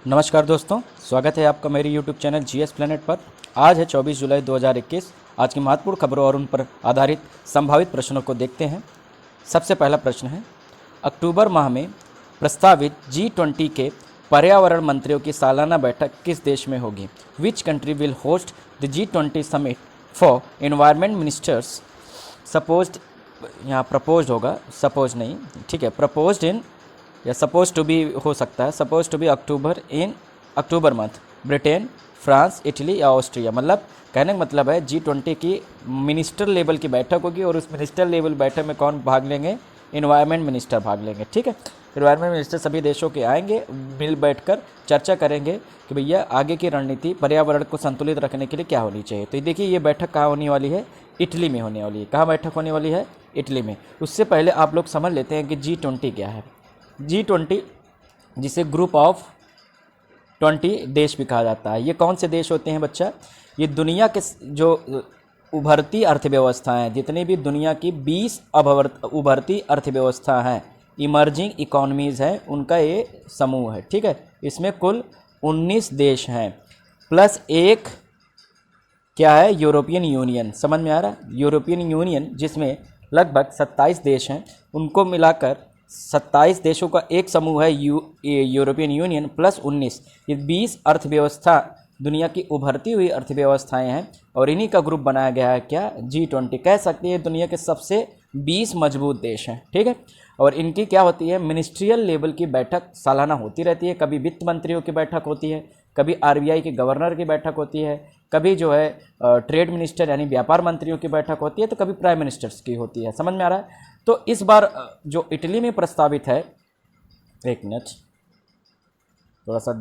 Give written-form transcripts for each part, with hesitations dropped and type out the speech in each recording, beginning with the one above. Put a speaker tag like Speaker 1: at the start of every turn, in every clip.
Speaker 1: नमस्कार दोस्तों, स्वागत है आपका मेरे YouTube चैनल जीएस प्लेनेट पर। आज है 24 जुलाई 2021। आज की महत्वपूर्ण खबरों और उन पर आधारित संभावित प्रश्नों को देखते हैं। सबसे पहला प्रश्न है, अक्टूबर माह में प्रस्तावित G20 के पर्यावरण मंत्रियों की सालाना बैठक किस देश में होगी? Which country will host the G20 summit for environment ministers? Supposed, यहाँ प्रपोज्ड होगा, सपोज नहीं, ठीक है, प्रपोज्ड इन या सपोज टू बी हो सकता है, suppose to be October month. Britain, France, Italy या ऑस्ट्रिया। मतलब कहने का मतलब है G20 की मिनिस्टर लेवल की बैठक होगी और उस मिनिस्टर लेवल बैठक में कौन भाग लेंगे? इन्वायरमेंट मिनिस्टर भाग लेंगे। ठीक है, इन्वायरमेंट मिनिस्टर सभी देशों के आएंगे, मिल बैठकर चर्चा करेंगे कि भैया आगे की रणनीति पर्यावरण को संतुलित रखने के लिए क्या होनी चाहिए। तो देखिए ये बैठक कहाँ होने वाली है? इटली में होने वाली है। कहाँ बैठक होने वाली है? इटली में। उससे पहले आप लोग समझ लेते हैं कि G20 क्या है। G20 जिसे ग्रुप ऑफ 20 देश भी कहा जाता है। ये कौन से देश होते हैं बच्चा? ये दुनिया के जो उभरती अर्थव्यवस्थाएं, जितनी भी दुनिया की 20 उभरती अर्थव्यवस्था हैं, इमर्जिंग इकोनॉमीज़ हैं, उनका ये समूह है। ठीक है, इसमें कुल 19 देश हैं प्लस एक क्या है? European union. समझ में आ रहा है? यूरोपियन यूनियन जिसमें लगभग 27 देश हैं, उनको मिलाकर 27 देशों का एक समूह है यूरोपियन यूनियन प्लस 19। ये 20 अर्थव्यवस्था दुनिया की उभरती हुई अर्थव्यवस्थाएं हैं और इन्हीं का ग्रुप बनाया गया है क्या? G20। कह सकते हैं दुनिया के सबसे 20 मजबूत देश हैं। ठीक है, और इनकी क्या होती है? मिनिस्ट्रियल लेवल की बैठक सालाना होती रहती है। कभी वित्त मंत्रियों की बैठक होती है, कभी RBI के गवर्नर की बैठक होती है, कभी जो है ट्रेड मिनिस्टर यानी व्यापार मंत्रियों की बैठक होती है, तो कभी प्राइम मिनिस्टर्स की होती है। समझ में आ रहा है? तो इस बार जो इटली में प्रस्तावित है, एक मिनट थोड़ा सा,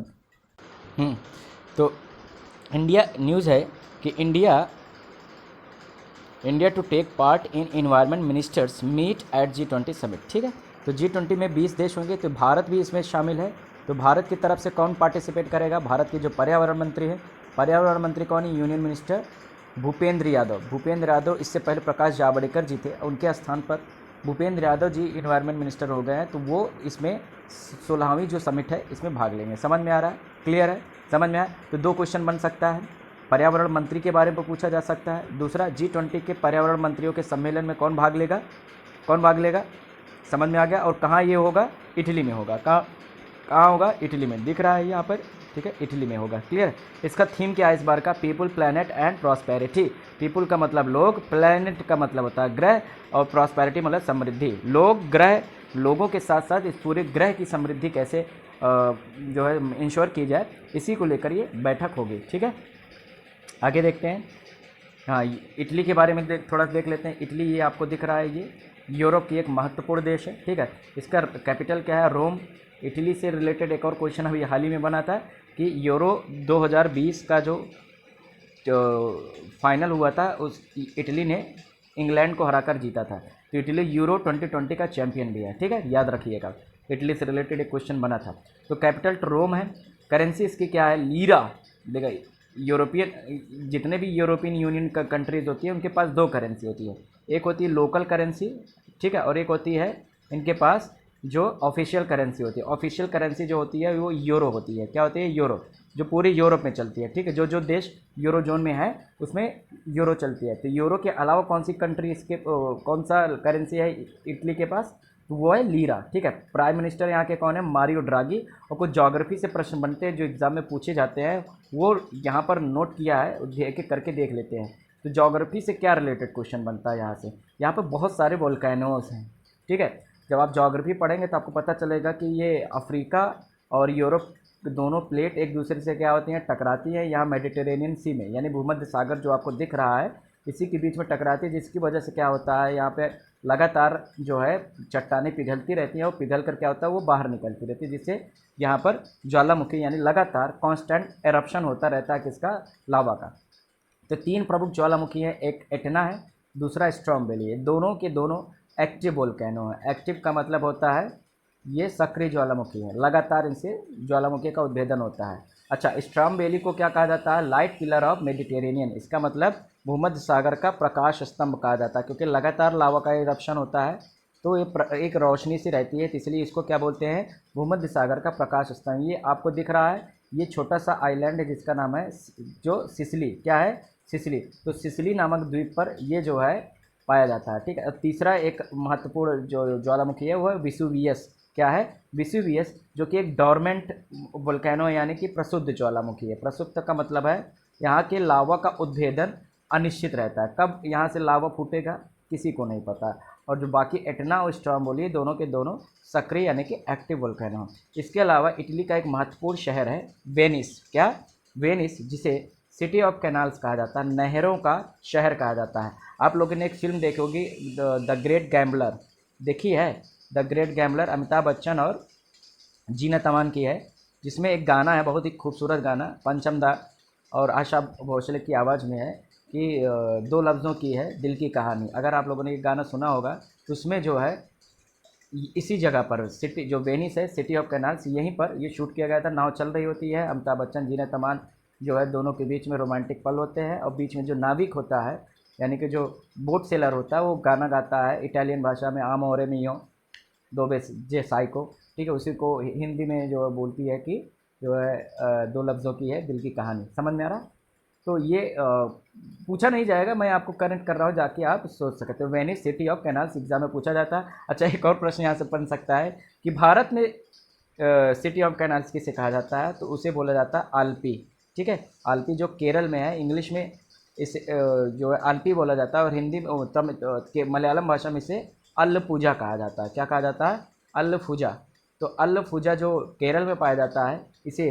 Speaker 1: तो इंडिया न्यूज़ है कि India to take part in environment ministers meet at G20 summit. ठीक है, तो G20 में 20 देश होंगे, तो भारत भी इसमें शामिल है। तो भारत की तरफ से कौन पार्टिसिपेट करेगा? भारत के जो पर्यावरण मंत्री है, पर्यावरण मंत्री कौन है? Union minister Bhupender Yadav. भूपेंद्र यादव, इससे पहले प्रकाश जावड़ेकर जी थे, उनके स्थान पर भूपेंद्र यादव जी इन्वायरमेंट मिनिस्टर हो गए हैं। तो वो इसमें 16वीं जो समिट है इसमें भाग लेंगे। समझ में आ रहा है? क्लियर है? समझ में आया? तो दो क्वेश्चन बन सकता है, पर्यावरण मंत्री के बारे में पूछा जा सकता है। दूसरा, G20 के पर्यावरण मंत्रियों के सम्मेलन में कौन भाग लेगा? कौन भाग लेगा? समझ में आ गया? और कहाँ ये होगा? इटली में होगा। कहाँ होगा? इटली में। दिख रहा है यहाँ पर, ठीक है, इटली में होगा। क्लियर? इसका थीम क्या है इस बार का? People, planet and prosperity. People का मतलब लोग, प्लैनेट का मतलब होता है ग्रह, और प्रॉस्पेरिटी मतलब समृद्धि। लोग, ग्रह, लोगों के साथ साथ इस पूरे ग्रह की समृद्धि कैसे जो है इंश्योर की जाए, इसी को लेकर ये बैठक होगी। ठीक है, आगे देखते हैं। हाँ, इटली के बारे में थोड़ा देख लेते हैं। इटली ये आपको दिख रहा है, ये यूरोप की एक महत्वपूर्ण देश है। ठीक है, इसका कैपिटल क्या है? रोम। इटली से रिलेटेड एक और क्वेश्चन अभी हाल ही में बना था कि यूरो 2020 का जो फाइनल हुआ था, उस इटली ने इंग्लैंड को हराकर जीता था। तो इटली यूरो 2020 का चैंपियन भी है। ठीक है, याद रखिएगा, इटली से रिलेटेड एक क्वेश्चन बना था। तो कैपिटल तो रोम है। करेंसी इसकी क्या है? लीरा। देखा, यूरोपियन, जितने भी यूरोपियन यूनियन का कंट्रीज़ होती है उनके पास दो करेंसी होती है। एक होती है लोकल करेंसी, ठीक है, और एक होती है इनके पास जो ऑफिशियल करेंसी होती है। ऑफिशियल करेंसी जो होती है वो यूरो होती है। क्या होती है? यूरो, जो पूरी यूरोप में चलती है। ठीक है, जो जो देश यूरो जोन में है उसमें यूरो चलती है। तो यूरो के अलावा कौन सी कंट्री इसके कौन सा करेंसी है इटली के पास? तो वो है लीरा। ठीक है, प्राइम मिनिस्टर यहाँ के कौन है? मारियो ड्रागी। और कुछ ज्योग्राफी से प्रश्न बनते हैं जो एग्जाम में पूछे जाते हैं, वो यहाँ पर नोट किया है, एक एक करके देख लेते हैं। तो ज्योग्राफी से क्या रिलेटेड क्वेश्चन बनता है यहाँ से? यहाँ पर बहुत सारे वोल्केनोस हैं। ठीक है, जब आप ज्योग्राफी पढ़ेंगे तो आपको पता चलेगा कि ये अफ्रीका और यूरोप दोनों प्लेट एक दूसरे से क्या होती हैं? टकराती हैं। यहाँ मेडिटेरेनियन सी में, यानी भूमध्य सागर जो आपको दिख रहा है, इसी के बीच में टकराती है, जिसकी वजह से क्या होता है? यहाँ पे लगातार जो है चट्टानें पिघलती रहती हैं और पिघल कर क्या होता है? वो बाहर निकलती रहती है, जिससे यहाँ पर ज्वालामुखी यानी लगातार कांस्टेंट एरप्शन होता रहता है। किसका? लावा का। तो तीन प्रमुख ज्वालामुखी हैं, एक एटना है, दूसरा स्ट्रॉम वैली है। दोनों के दोनों एक्टिव वोल्केनो है। एक्टिव का मतलब होता है ये सक्रिय ज्वालामुखी है, लगातार इनसे ज्वालामुखी का उद्भेदन होता है। अच्छा, स्ट्रॉम वैली को क्या कहा जाता है? Light pillar of Mediterranean. इसका मतलब भूमध्य सागर का प्रकाश स्तंभ कहा जाता है, क्योंकि लगातार लावा का इरप्शन होता है तो ये एक रोशनी सी रहती है, तो इसलिए इसको क्या बोलते हैं? भूमध्य सागर का प्रकाश स्तंभ। ये आपको दिख रहा है, ये छोटा सा आइलैंड है जिसका नाम है जो सिसिली, क्या है, सिसिली। तो सिसिली नामक द्वीप पर ये जो है पाया जाता है, ठीक है। अब तीसरा एक महत्वपूर्ण जो ज्वालामुखी है वो है विसुवियस, क्या है, विसुवियस, जो कि एक डोरमेंट वोल्केनो यानी कि प्रसुप्त ज्वालामुखी है। प्रसुप्त का मतलब है यहाँ के लावा का उद्भेदन अनिश्चित रहता है, कब यहाँ से लावा फूटेगा किसी को नहीं पता। और जो बाकी एटना और स्ट्रोम्बोली दोनों के दोनों सक्रिय यानी कि एक्टिव वोल्केनो। इसके अलावा इटली का एक महत्वपूर्ण शहर है वेनिस, क्या, वेनिस, जिसे सिटी ऑफ कैनाल्स कहा जाता है, नहरों का शहर कहा जाता है। आप लोगों ने एक फिल्म देखी होगी द ग्रेट गैम्बलर, देखी है, the great gambler, Amitabh Bachchan और जीनत अमान की है, जिसमें एक गाना है, बहुत ही खूबसूरत गाना, पंचम दा और आशा भोसले की आवाज़ में है कि दो लफ्ज़ों की है दिल की कहानी। अगर आप लोगों ने ये गाना सुना होगा तो उसमें जो है इसी जगह पर सिटी जो वेनिस है, सिटी ऑफ कैनाल्स, यहीं पर ये शूट किया गया था। नाव चल रही होती है, अमिताभ बच्चन, जीनत अमान जो है, दोनों के बीच में रोमांटिक पल होते हैं और बीच में जो नाविक होता है यानी कि जो बोट सेलर होता है वो गाना गाता है इटालियन भाषा में, आमोरे मियो दो बे जे साइको, ठीक है। उसी को हिंदी में जो बोलती है कि जो है दो लफ्ज़ों की है दिल की कहानी। समझ में आ रहा? तो ये पूछा नहीं जाएगा, मैं आपको करेक्ट कर रहा हूँ, जाके आप सोच सकते हो। Venice city of canals exam में पूछा जाता है। अच्छा, एक और प्रश्न यहाँ से बन सकता है कि भारत में सिटी ऑफ कैनाल्स किसे कहा जाता है, तो उसे बोला जाता है आल्पी, ठीक है। आल्पी जो केरल में है, इंग्लिश में इसे जो है आल्पी बोला जाता है और हिंदी में मलयालम भाषा में इसे अल्लपूजा कहा जाता है। क्या कहा जाता है? अल्लफूजा। तो अल्लफूजा जो केरल में पाया जाता है इसे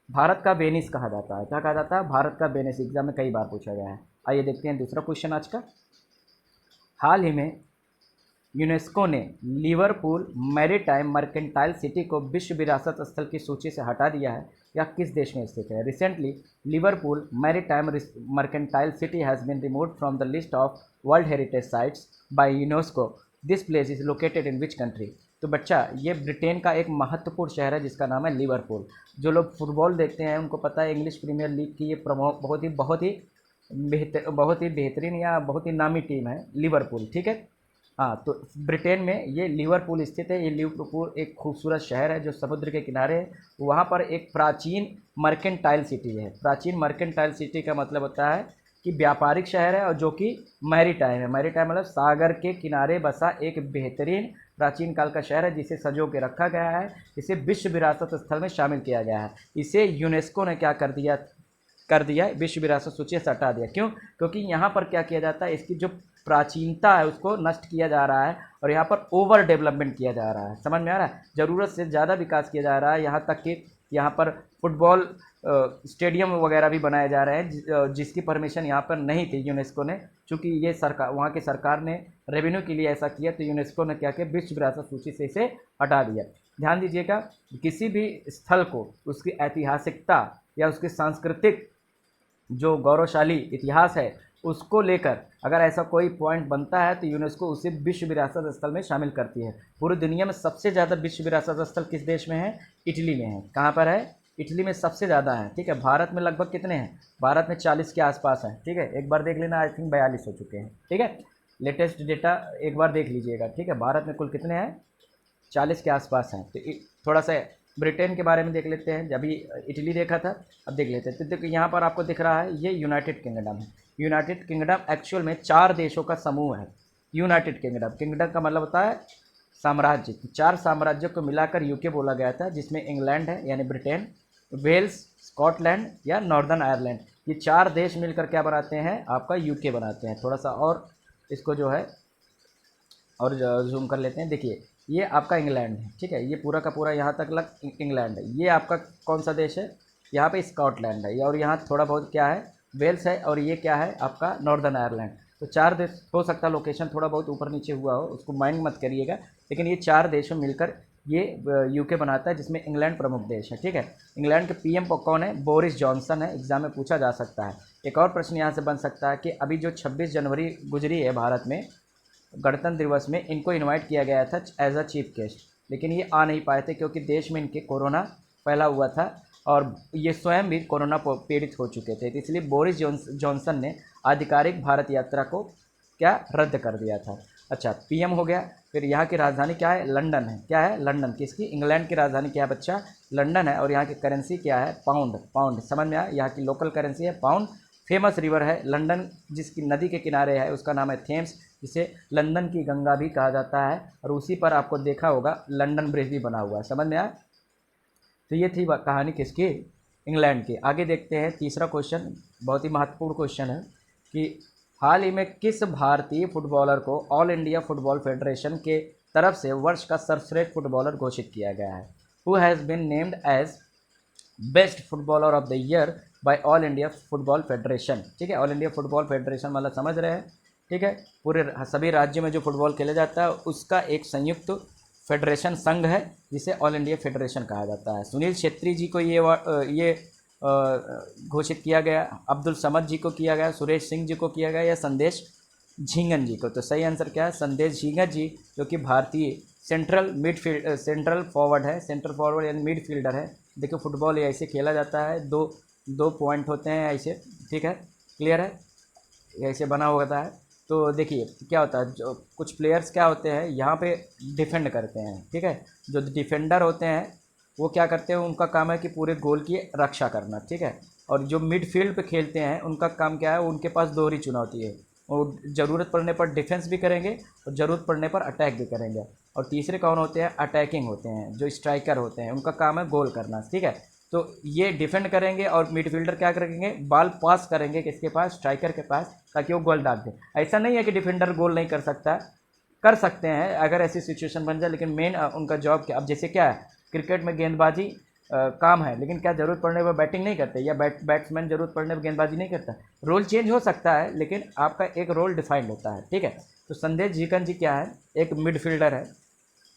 Speaker 1: भारत का वेनिस कहा जाता है। क्या कहा जाता है? भारत का वेनिस। एग्जाम में कई बार पूछा गया है। आइए देखते हैं दूसरा क्वेश्चन आज का। हाल ही में यूनेस्को ने लिवरपूल मैरीटाइम मर्केंटाइल सिटी को विश्व विरासत स्थल की सूची से हटा दिया है। यह किस देश में स्थित है? Recently Liverpool maritime mercantile city has been removed from the list of world heritage sites by UNESCO. This place is located in which country? तो बच्चा, ये ब्रिटेन का एक महत्वपूर्ण शहर है जिसका नाम है लिवरपूल। जो लोग फुटबॉल देखते हैं उनको पता है इंग्लिश प्रीमियर लीग की ये प्रमुख बहुत ही बेहतरीन या बहुत ही नामी टीम है लिवरपूल, ठीक है। हाँ, तो ब्रिटेन में ये लिवरपूल स्थित है। ये लिवरपूल एक खूबसूरत शहर है जो समुद्र के किनारे है। वहाँ पर एक प्राचीन मर्केंटाइल सिटी है। प्राचीन मर्केंटाइल सिटी का मतलब होता है कि व्यापारिक शहर है और जो कि मैरीटाइम है। मैरीटाइम मतलब सागर के किनारे बसा एक बेहतरीन प्राचीन काल का शहर है जिसे सजो के रखा गया है। इसे विश्व विरासत स्थल में शामिल किया गया है। इसे यूनेस्को ने क्या कर दिया, विश्व विरासत सूची से हटा दिया। क्यों? क्योंकि यहाँ पर क्या किया जाता है, इसकी जो प्राचीनता है उसको नष्ट किया जा रहा है और यहाँ पर ओवर डेवलपमेंट किया जा रहा है। समझ में आ रहा है? ज़रूरत से ज़्यादा विकास किया जा रहा है। यहाँ तक कि यहाँ पर फुटबॉल स्टेडियम वगैरह भी बनाए जा रहे हैं जिसकी परमिशन यहाँ पर नहीं थी यूनेस्को ने। चूँकि ये सरकार, वहाँ की सरकार ने रेवेन्यू के लिए ऐसा किया तो यूनेस्को ने क्या किया, विश्व विरासत सूची से इसे हटा दिया। ध्यान दीजिएगा, किसी भी स्थल को उसकी ऐतिहासिकता या उसकी सांस्कृतिक जो गौरवशाली इतिहास है उसको लेकर अगर ऐसा कोई पॉइंट बनता है तो यूनेस्को उसे विश्व विरासत स्थल में शामिल करती है। पूरी दुनिया में सबसे ज़्यादा विश्व विरासत स्थल किस देश में है? इटली में है। कहाँ पर है? इटली में सबसे ज़्यादा है, ठीक है। भारत में लगभग कितने हैं? भारत में 40 के आसपास हैं, ठीक है। एक बार देख लेना, आई थिंक 42 हो चुके हैं, ठीक है। लेटेस्ट डेटा एक बार देख लीजिएगा, ठीक है। भारत में कुल कितने हैं? 40 के आसपास हैं। तो थोड़ा सा ब्रिटेन के बारे में देख लेते हैं। अभी इटली देखा था, अब देख लेते हैं। तो देखो यहाँ पर आपको दिख रहा है ये यूनाइटेड किंगडम है। यूनाइटेड किंगडम एक्चुअल में 4 देशों का समूह है। यूनाइटेड किंगडम, किंगडम का मतलब होता है साम्राज्य। 4 साम्राज्यों को मिलाकर यूके बोला गया था, जिसमें इंग्लैंड है यानी ब्रिटेन, वेल्स, स्कॉटलैंड या नॉर्दर्न आयरलैंड। ये 4 देश मिलकर क्या बनाते हैं? आपका यूके बनाते हैं। थोड़ा सा और इसको जो है और जूम कर लेते हैं। देखिए ये आपका इंग्लैंड है, ठीक है। ये पूरा का पूरा यहाँ तक लग इंग्लैंड है। ये आपका कौन सा देश है? यहाँ पे स्कॉटलैंड है और यहाँ थोड़ा बहुत क्या है, वेल्स है, और ये क्या है आपका नॉर्दर्न आयरलैंड। तो 4 देश, हो सकता है लोकेशन थोड़ा बहुत ऊपर नीचे हुआ हो, उसको माइंड मत करिएगा, लेकिन ये 4 देशों मिलकर ये यूके बनाता है, जिसमें इंग्लैंड प्रमुख देश है, ठीक है। इंग्लैंड के पीएम कौन है? बोरिस जॉनसन है। एग्जाम में पूछा जा सकता है। एक और प्रश्न यहाँ से बन सकता है कि अभी जो 26 जनवरी गुजरी है भारत में गणतंत्र दिवस में, इनको इनवाइट किया गया था एज अ चीफ गेस्ट, लेकिन ये आ नहीं पाए थे क्योंकि देश में इनके कोरोना फैला हुआ था और ये स्वयं भी कोरोना पीड़ित हो चुके थे। तो इसलिए बोरिस जॉनसन ने आधिकारिक भारत यात्रा को क्या रद्द कर दिया था। अच्छा, पीएम हो गया। फिर यहाँ की राजधानी क्या है? लंदन है। क्या है? लंदन। किसकी? इंग्लैंड की राजधानी क्या है बच्चा? लंदन है। और यहाँ की करेंसी क्या है? पाउंड। पाउंड समझ में आया? यहाँ की लोकल करेंसी है पाउंड। फेमस रिवर है लंदन, जिसकी नदी के किनारे है उसका नाम है थेम्स, जिसे लंदन की गंगा भी कहा जाता है। और उसी पर आपको देखा होगा लंदन ब्रिज भी बना हुआ है। समझ में आया? तो ये थी कहानी किसकी? इंग्लैंड की। आगे देखते हैं तीसरा क्वेश्चन, बहुत ही महत्वपूर्ण क्वेश्चन है कि हाल ही में किस भारतीय फुटबॉलर को ऑल इंडिया फुटबॉल फेडरेशन के तरफ से वर्ष का सर्वश्रेष्ठ फुटबॉलर घोषित किया गया है? Who has been named as best footballer of the year by all India football federation. ठीक है, ऑल इंडिया फुटबॉल फेडरेशन मतलब समझ रहे हैं। ठीक है, पूरे सभी राज्यों में जो फुटबॉल खेला जाता है उसका एक संयुक्त फेडरेशन संघ है जिसे ऑल इंडिया फेडरेशन कहा जाता है। सुनील छेत्री जी को ये घोषित किया गया, अब्दुल समद जी को किया गया, सुरेश सिंह जी को किया गया या संदेश झींगन जी को? तो सही आंसर क्या है? संदेश झींगन जी, जो कि भारतीय सेंट्रल फॉरवर्ड है, सेंट्रल फॉरवर्ड यानी मिडफील्डर है। देखो फुटबॉल ये ऐसे खेला जाता है, दो दो पॉइंट होते हैं ऐसे। ठीक है, क्लियर है? ऐसे बना होता है। तो देखिए क्या होता है, जो कुछ प्लेयर्स क्या होते हैं यहाँ पे डिफेंड करते हैं। ठीक है, जो डिफेंडर होते हैं वो क्या करते हैं, उनका काम है कि पूरे गोल की रक्षा करना। ठीक है, और जो मिडफील्ड पे खेलते हैं उनका काम क्या है, उनके पास दोहरी चुनौती है। और ज़रूरत पड़ने पर डिफेंस भी करेंगे और ज़रूरत पड़ने पर अटैक भी करेंगे। और तीसरे कौन होते हैं? अटैकिंग होते हैं, जो स्ट्राइकर होते हैं, उनका काम है गोल करना। ठीक है, तो ये डिफेंड करेंगे और मिडफील्डर क्या करेंगे? बॉल पास करेंगे किसके पास? स्ट्राइकर के पास, ताकि वो गोल डाल दे। ऐसा नहीं है कि डिफेंडर गोल नहीं कर सकता, कर सकते हैं अगर ऐसी सिचुएशन बन जाए, लेकिन मेन उनका जॉब क्या? अब जैसे क्या है, क्रिकेट में गेंदबाजी काम है, लेकिन क्या ज़रूरत पड़ने पर बैटिंग नहीं करते, या बैट्समैन ज़रूरत पड़ने पर गेंदबाजी नहीं करता? रोल चेंज हो सकता है लेकिन आपका एक रोल डिफाइंड होता है। ठीक है, तो संदेश झींगन जी क्या है? एक मिडफील्डर है,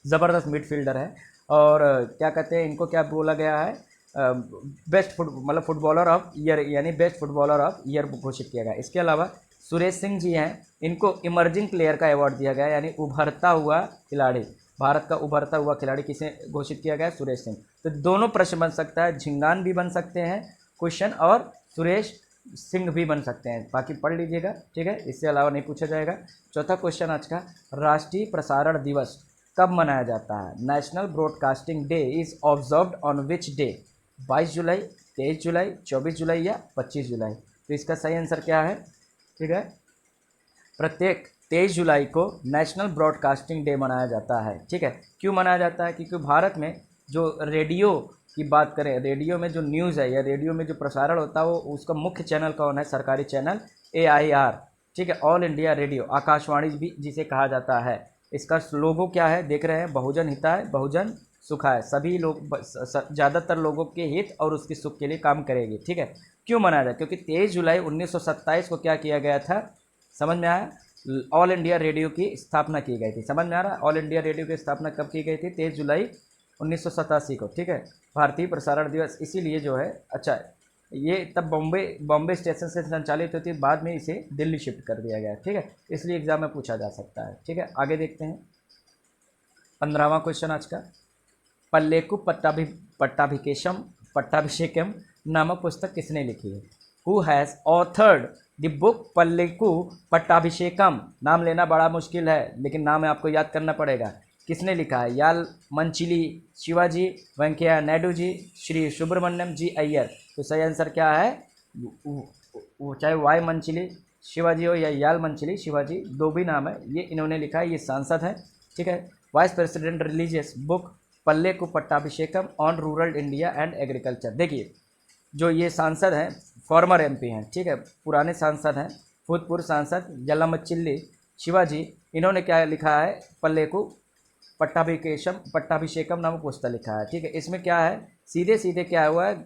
Speaker 1: ज़बरदस्त मिडफील्डर है। और क्या कहते हैं, इनको क्या बोला गया है? बेस्ट मतलब फुटबॉलर ऑफ ईयर, यानी बेस्ट फुटबॉलर ऑफ ईयर घोषित किया गया। इसके अलावा सुरेश सिंह जी हैं, इनको इमर्जिंग प्लेयर का अवार्ड दिया गया, यानी उभरता हुआ खिलाड़ी। भारत का उभरता हुआ खिलाड़ी किसे घोषित किया गया? सुरेश सिंह। तो दोनों प्रश्न बन सकता है, झिंगान भी बन सकते हैं क्वेश्चन और सुरेश सिंह भी बन सकते हैं, बाकी पढ़ लीजिएगा। ठीक है, इससे अलावा नहीं पूछा जाएगा। चौथा क्वेश्चन आज का, राष्ट्रीय प्रसारण दिवस कब मनाया जाता है? National broadcasting day is observed on which day? 22 जुलाई, 23 जुलाई, 24 जुलाई या 25 जुलाई? तो इसका सही आंसर क्या है? ठीक है, प्रत्येक 23 जुलाई को नेशनल ब्रॉडकास्टिंग डे मनाया जाता है। ठीक है, क्यों मनाया जाता है? क्योंकि भारत में जो रेडियो की बात करें, रेडियो में जो न्यूज़ है या रेडियो में जो प्रसारण होता है वो उसका मुख्य चैनल कौन है? सरकारी चैनल AIR। ठीक है, ऑल इंडिया रेडियो, आकाशवाणी भी जिसे कहा जाता है। इसका लोगो क्या है? देख रहे हैं, बहुजन हिताय बहुजन सुखाय, सभी लोग ज़्यादातर लोगों के हित और उसके सुख के लिए काम करेगी। ठीक है, क्यों मनाया जाए? क्योंकि 23 जुलाई 1927 को क्या किया गया था? समझ में आया? ऑल इंडिया रेडियो की स्थापना की गई थी। समझ में आ रहा है? ऑल इंडिया रेडियो की स्थापना कब की गई थी? 23 जुलाई 1987 को। ठीक है, भारतीय प्रसारण दिवस इसीलिए जो है, अच्छा ये तब बॉम्बे स्टेशन से संचालित होती, बाद में इसे दिल्ली शिफ्ट कर दिया गया। ठीक है, इसलिए एग्जाम में पूछा जा सकता है। ठीक है, आगे देखते हैं 15वां क्वेश्चन आज का, पल्लेकु पट्टाभिषेकम नामक पुस्तक किसने लिखी है? Who has authored the book Palleku Pattabhishekam? नाम लेना बड़ा मुश्किल है, लेकिन नाम आपको याद करना पड़ेगा। किसने लिखा है? याल मंचिली शिवाजी, वेंकैया नायडू जी, श्री सुब्रमण्यम जी अय्यर। तो सही आंसर क्या है? चाहे वाई मंचिली शिवाजी हो या याल मंचिली शिवाजी, दो भी नाम है, ये इन्होंने लिखा है, ये सांसद है। ठीक है, vice president religious book Palleku Pattabhishekam on rural India and agriculture. देखिए जो ये सांसद हैं फॉर्मर MP हैं। ठीक है, पुराने सांसद हैं, भूतपूर्व सांसद यल्लामचिल्ली शिवाजी, इन्होंने क्या लिखा है? पल्लेकु पट्टाभिषेकम नामक पुस्तक लिखा है। ठीक है, इसमें क्या है, सीधे सीधे क्या हुआ है,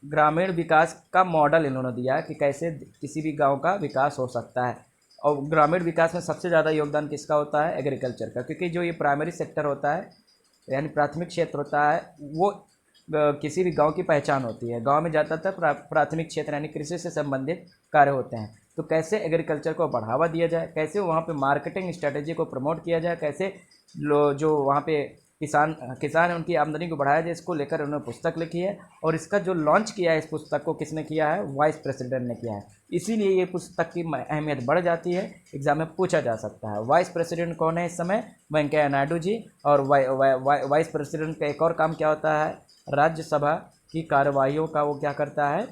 Speaker 1: ग्रामीण विकास का मॉडल इन्होंने दिया है कि कैसे किसी भी गांव का विकास हो सकता है। और ग्रामीण विकास में सबसे ज़्यादा योगदान किसका होता है? एग्रीकल्चर का, क्योंकि जो ये प्राइमरी सेक्टर होता है यानी प्राथमिक क्षेत्र होता है, वो किसी भी गांव की पहचान होती है। गांव में ज़्यादातर प्राथमिक क्षेत्र यानी कृषि से संबंधित कार्य होते हैं। तो कैसे एग्रीकल्चर को बढ़ावा दिया जाए, कैसे वहाँ पे मार्केटिंग स्ट्रेटेजी को प्रमोट किया जाए, कैसे जो वहाँ पे किसान किसान है उनकी आमदनी को बढ़ाया जाए, इसको लेकर उन्होंने पुस्तक लिखी है। और इसका जो लॉन्च किया है इस पुस्तक को किसने किया है, वाइस प्रेसिडेंट ने किया है। इसीलिए ये पुस्तक की अहमियत बढ़ जाती है, एग्जाम में पूछा जा सकता है। वाइस प्रेसिडेंट कौन है इस समय, वेंकैया नायडू जी। और वाइस प्रेसिडेंट का एक और काम क्या होता है, राज्यसभा की कार्यवाहियों का वो क्या करता है,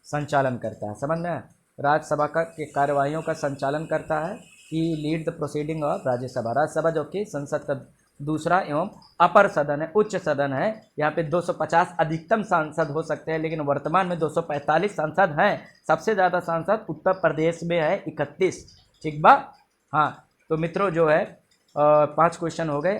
Speaker 1: संचालन करता है। समझ में, राज्यसभा का के कार्यवाहियों का संचालन करता है कि lead the proceeding of Rajya Sabha. Rajya Sabha जो कि संसद का दूसरा एवं अपर सदन है, उच्च सदन है। यहाँ पे 250 अधिकतम सांसद हो सकते हैं, लेकिन वर्तमान में 245 सांसद हैं। सबसे ज़्यादा सांसद उत्तर प्रदेश में है, 31। ठीक बा। हाँ, तो मित्रों जो है 5 क्वेश्चन हो गए,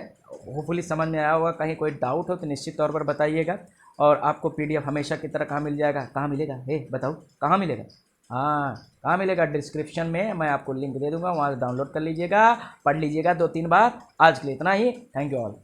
Speaker 1: होपफुली समझ में आया होगा। कहीं कोई डाउट हो तो निश्चित तौर पर बताइएगा। और आपको पीडीएफ हमेशा की तरह कहाँ मिल जाएगा, कहाँ मिलेगा, हे बताओ कहाँ मिलेगा। हाँ, कहाँ मिलेगा, डिस्क्रिप्शन में मैं आपको लिंक दे दूंगा, वहाँ से डाउनलोड कर लीजिएगा, पढ़ लीजिएगा 2-3 बार। आज के लिए इतना ही, थैंक यू ऑल।